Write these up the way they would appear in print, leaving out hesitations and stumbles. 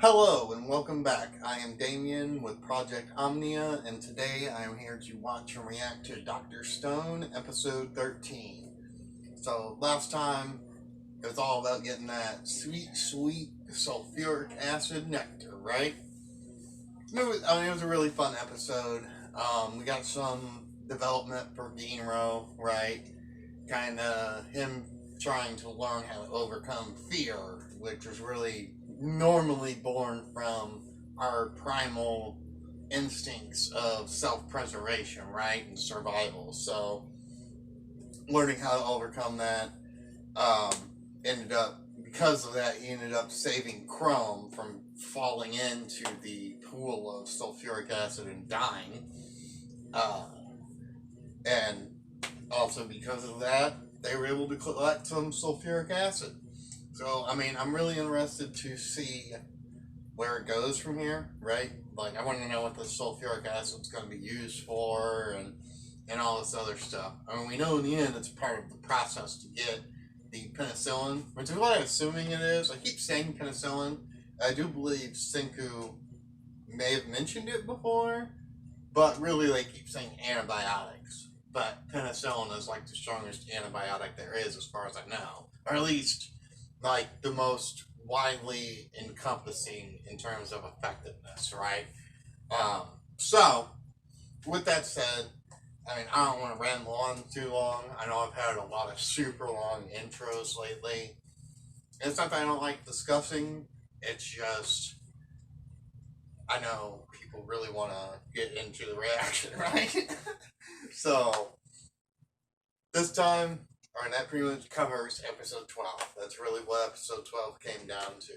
Hello and welcome back. I am Damien with Project Omnia, and today I am here to watch and react to Dr. Stone, episode 13. So, last time it was all about getting that sweet, sweet sulfuric acid nectar, right? It was a really fun episode. We got some development for Genro, right? Kind of him trying to learn how to overcome fear, which was really normally born from our primal instincts of self-preservation, right, and survival. So learning how to overcome that, um, ended up because of that he ended up saving Chrome from falling into the pool of sulfuric acid and dying. Uh, and also because of that, they were able to collect some sulfuric acid. So, I mean, I'm really interested to see where it goes from here, right? Like, I want to know what the sulfuric acid is going to be used for and all this other stuff. I mean, we know in the end it's part of the process to get the penicillin, which is what I'm assuming it is. I keep saying penicillin. I do believe Senku may have mentioned it before, but really they keep saying antibiotics. But penicillin is like the strongest antibiotic there is, as far as I know, or at least like the most widely encompassing in terms of effectiveness, right? So, with that said, I mean, I don't want to ramble on too long. I know I've had a lot of super long intros lately. It's not that I don't like discussing, it's just I know people really want to get into the reaction, right? So, this time, or that pretty much covers episode 12. That's really what episode 12 came down to.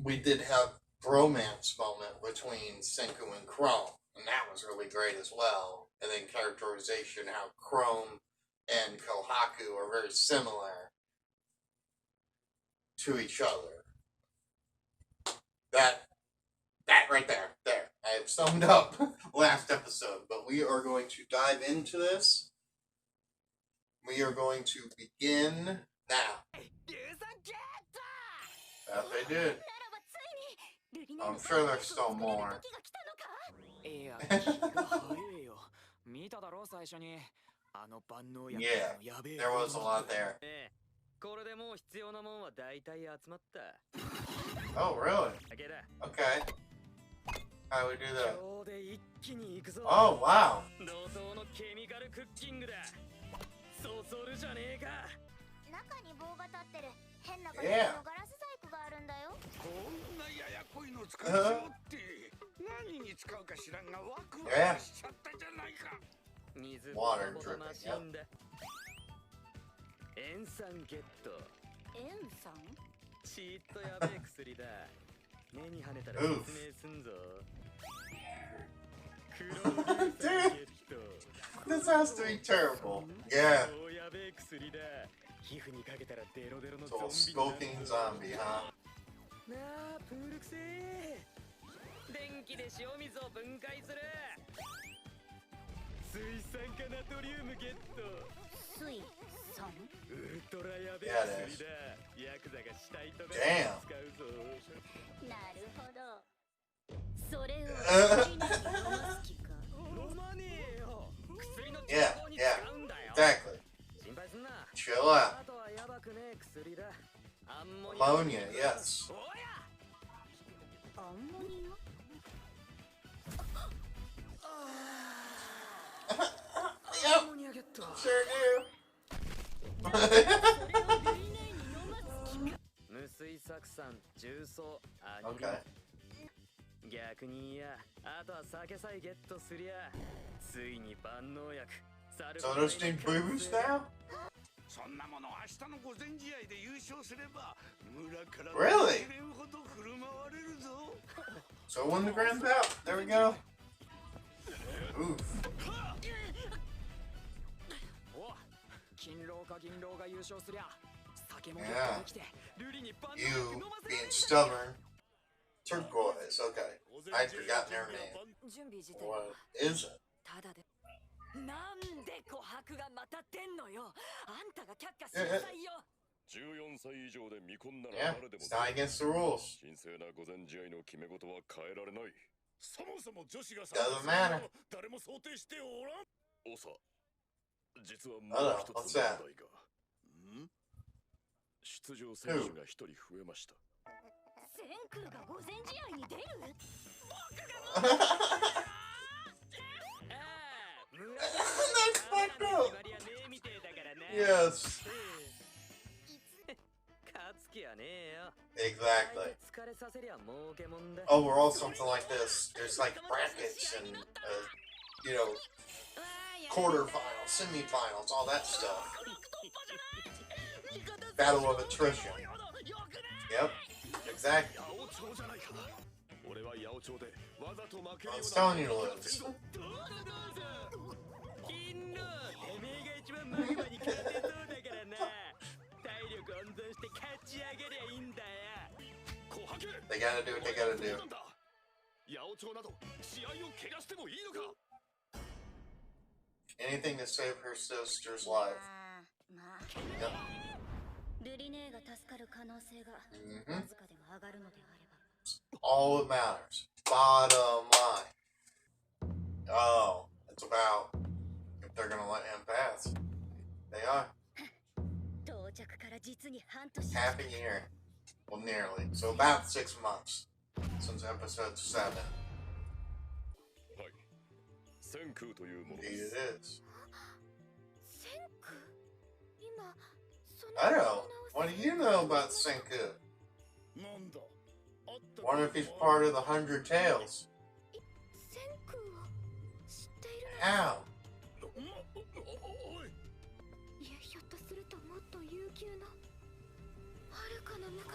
We did have bromance moment between Senku and Chrome, and that was really great as well. And then characterization how Chrome and Kohaku are very similar to each other. That right there, I have summed up last episode, but we are going to dive into this. We are going to begin now. That they did. I'm sure there's still more. Yeah, there was a lot there. Oh, really? Okay. How do we do that? Oh, wow. Yeah. Yeah. Water dripping, yep. Oof. Dude, this has to be terrible. Yeah. So a skulking zombie, huh? Yeah, it is. Damn. Yeah, exactly. Chill out. Ammonia, yes. Yep, sure do. Okay. So those things booze now? Really? So win the grand bout. There we go. Oof. Yeah. You being stubborn. Turquoise, okay. I'd forgotten her name. What is it? なんで琥珀がまた出んのよ。あんたが却下しなさいよ。Yeah, it's not against the rules. Doesn't matter. Hello, what's that? Who? That's fucked up. Yes. Exactly. Overall, something like this. There's like brackets and, you know, quarterfinals, semifinals, all that stuff. Battle of attrition. Yep, exactly. I was telling you to lose. They gotta do what they gotta do. Anything to save her sister's life. Yep. All that matters. Bottom line. Oh, it's about if they're gonna let him pass. They are. Half a year. Well, nearly. So about 6 months since episode 7. Indeed it is. I know. What do you know about Senku? Wonder if he's part of the 100 Tales. How?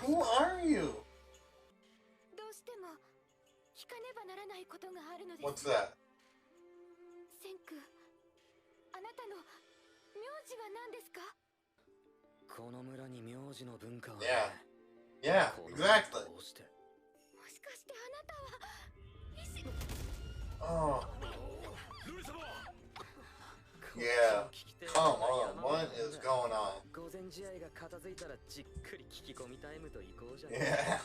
Who are you? What's that? Yeah. Yeah, exactly. Oh. Yeah. Come on, what is going on? Yeah.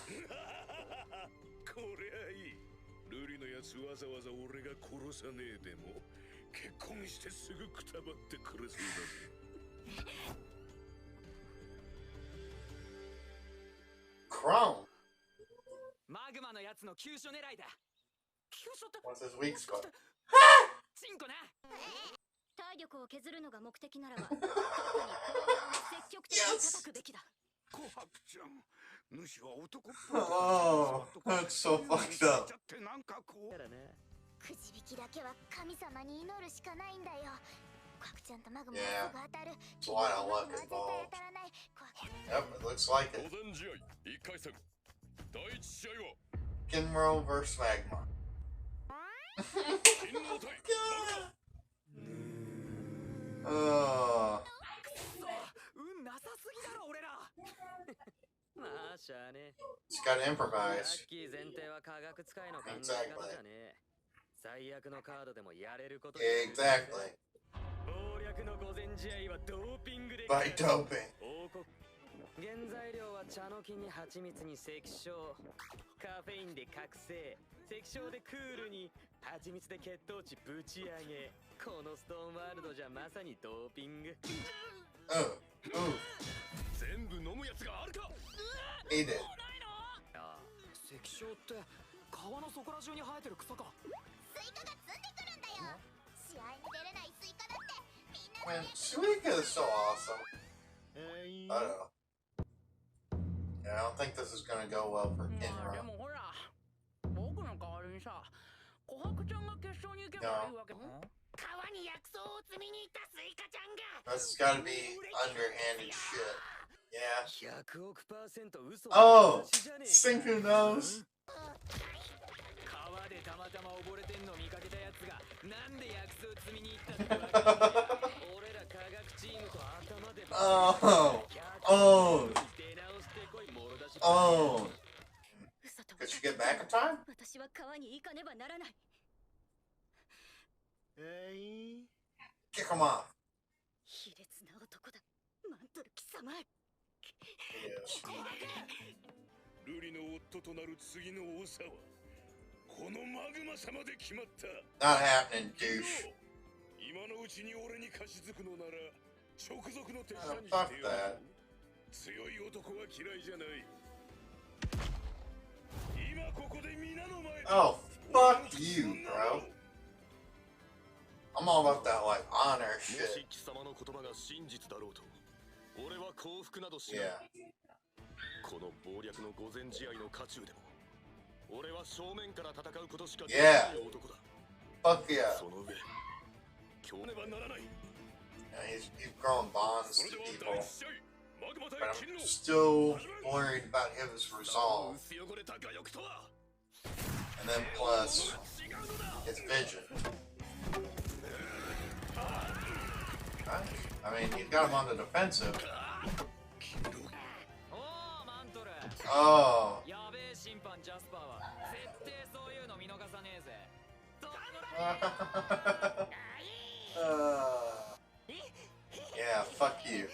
Chrome. What's his weak spot? Yes. Oh, that's so fucked up. Yeah, that's why I don't look involved. Yep, it looks like it. Kinro vs. Magma. Oh. It's got to improvise. Exactly. Exactly. By doping. 原材料は茶の木に蜂蜜に赤椒、カフェインで覚醒、赤椒でクールに、蜂蜜で血糖値ぶち上げ。このストーンワールドじゃまさにドーピング。全部飲むやつがあるか。いいね。ああ、赤椒って川のそこら中に生えてる草か。スイカが積んでくるんだよ。試合に出れないスイカだってみんな。Man, Suika is so awesome. I don't know. Yeah, I don't think this is gonna go well for Kinro. That's gotta be underhanded shit. Yeah. Oh! Senku knows. Oh! Oh! Oh! Could you get back in time? Kick him off. Yes. ルリの夫となる次の長はこのマグマ様で決まった。 Not happening, douche. 今のうちに俺に貸し付くのなら直属の手下に Fuck してよ。 that. 強い男は嫌いじゃない。今ここで皆の前で Oh, fuck you, bro. I'm all about that, like, honor もし shit. 貴様の言葉が真実だろうと俺は降伏などしない。 Yeah. この謀略の御前試合の渦中でも俺は正面から戦うことしかでき Yeah. ない男だ。 Fuck yeah. その上今日ねばならない。 Yeah, he's growing bonds それ to では people. 第一試合マグマ But 対 I'm 金の still worried about his resolve. 薄汚れた我欲とは And then plus his vision. Nice. I mean, he's got him on the defensive. おおマントル Oh. やべえ審判ジャスパーは絶対そういうの見逃さねえぜ。 Yeah, fuck you.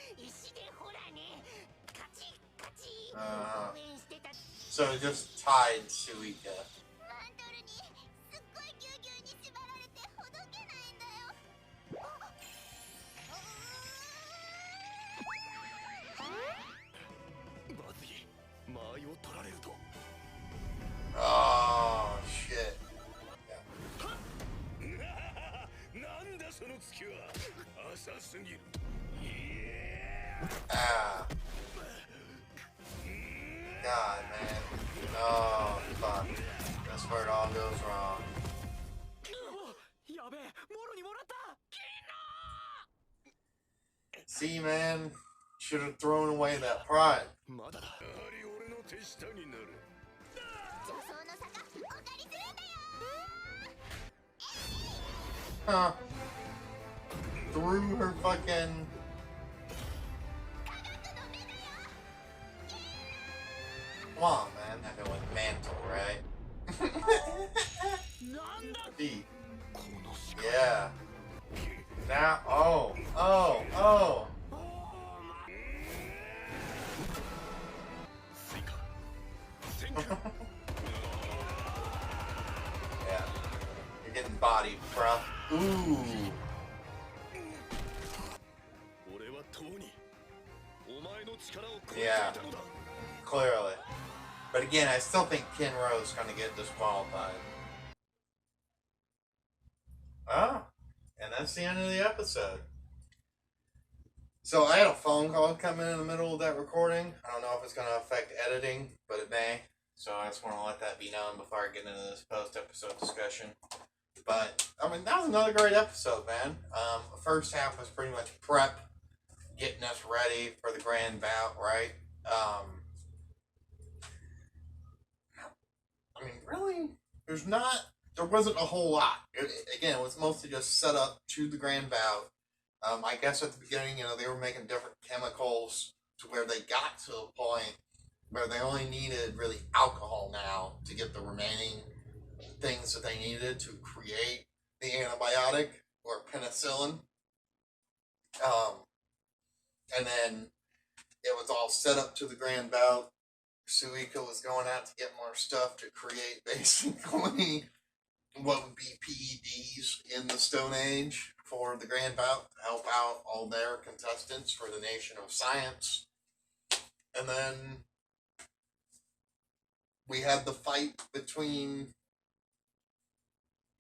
So it just tied Suika. Oh shit. Ah. God, man. Oh, fuck. That's where it all goes wrong. やべえもろにもらった。 See, man? Should have thrown away that pride. まだだ。やはり俺の手下になる。 Huh. Threw her fucking... Come on, man. I know with mantle, right? Deep. Yeah. Now, oh. Yeah. You're getting bodied, bruh. Ooh. Yeah. Clearly. But again, I still think Kinro's gonna get disqualified. Oh. And that's the end of the episode. So I had a phone call come in the middle of that recording. I don't know if it's going to affect editing, but it may. So I just want to let that be known before I get into this post-episode discussion. But, I mean, that was another great episode, man. The first half was pretty much prep, getting us ready for the grand bout, right? I mean, really, there wasn't a whole lot. Again, it was mostly just set up to the grand bout. I guess at the beginning, they were making different chemicals to where they got to a point where they only needed really alcohol now to get the remaining things that they needed to create the antibiotic or penicillin. And then it was all set up to the grand bout. Suika was going out to get more stuff to create basically what would be PEDs in the Stone Age for the grand bout to help out all their contestants for the Nation of Science. And then we had the fight between,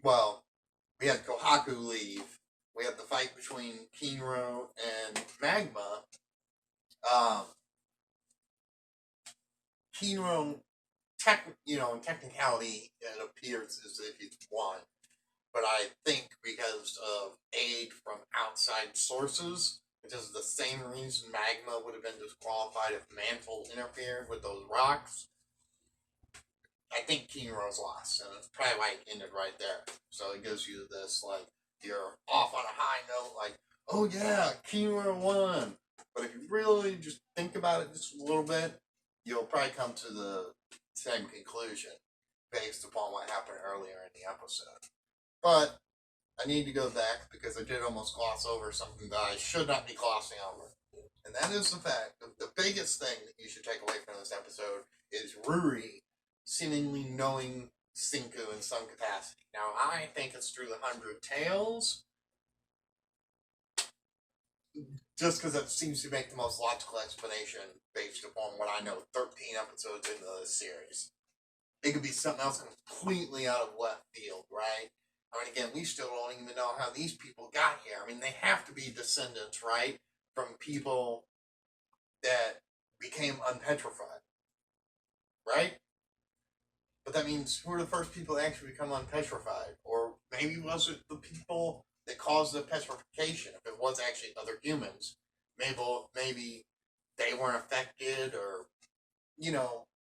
we had Kohaku leave. We had the fight between Kinro and Magma. Kinro, in technicality, it appears as if he's won. But I think because of aid from outside sources, which is the same reason Magma would have been disqualified if Mantle interfered with those rocks, I think Kinro's lost, and it's probably why it ended right there. So it gives you this, you're off on a high note, oh yeah, Kinro won. But if you really just think about it just a little bit, you'll probably come to the same conclusion based upon what happened earlier in the episode. But I need to go back because I did almost gloss over something that I should not be glossing over. And that is the fact of the biggest thing that you should take away from this episode is Ruri seemingly knowing Senku in some capacity. Now, I think it's through the 100 Tales, just because it seems to make the most logical explanation based upon what I know 13 episodes into this series. It could be something else completely out of left field, right? I mean, again, we still don't even know how these people got here. I mean, they have to be descendants, right? From people that became unpetrified, right? But that means who are the first people that actually become unpetrified? Or maybe was it the people that caused the petrification? If it was actually other humans, maybe they weren't affected, or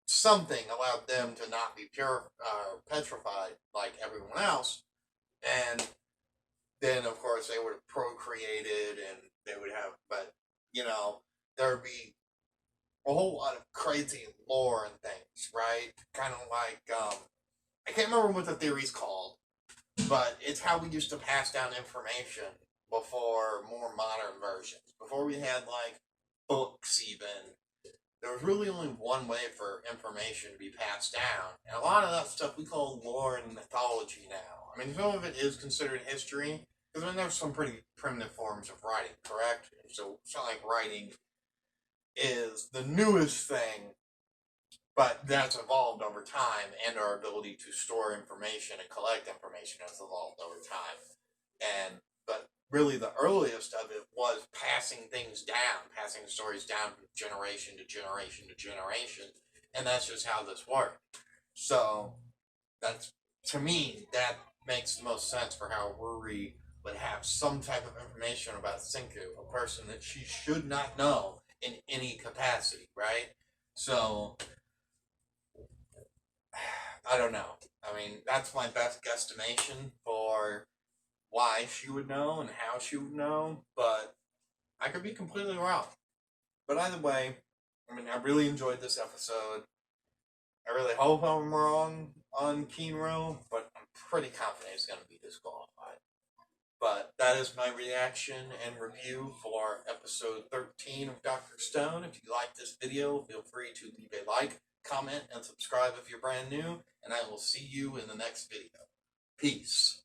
something allowed them to not be petrified like everyone else, and then of course they would have procreated, and they would have, but there would be a whole lot of crazy lore and things, right? Kind of like, I can't remember what the theory's called, but it's how we used to pass down information before more modern versions. Before we had, like, books even, there was really only one way for information to be passed down. And a lot of that stuff we call lore and mythology now. I mean, some of it is considered history, because I mean, there's some pretty primitive forms of writing, correct? So it's not like writing is the newest thing, but that's evolved over time, and our ability to store information and collect information has evolved over time. But really the earliest of it was passing things down, passing stories down from generation to generation to generation, and that's just how this worked. So that's, to me, that makes the most sense for how Ruri would have some type of information about Senku, a person that she should not know in any capacity, right? So, I don't know. I mean, that's my best guesstimation for why she would know and how she would know, but I could be completely wrong. But either way, I mean, I really enjoyed this episode. I really hope I'm wrong on Kinro, but I'm pretty confident he's going to be disqualified. But that is my reaction and review for episode 13 of Dr. Stone. If you like this video, feel free to leave a like, comment, and subscribe if you're brand new, and I will see you in the next video. Peace.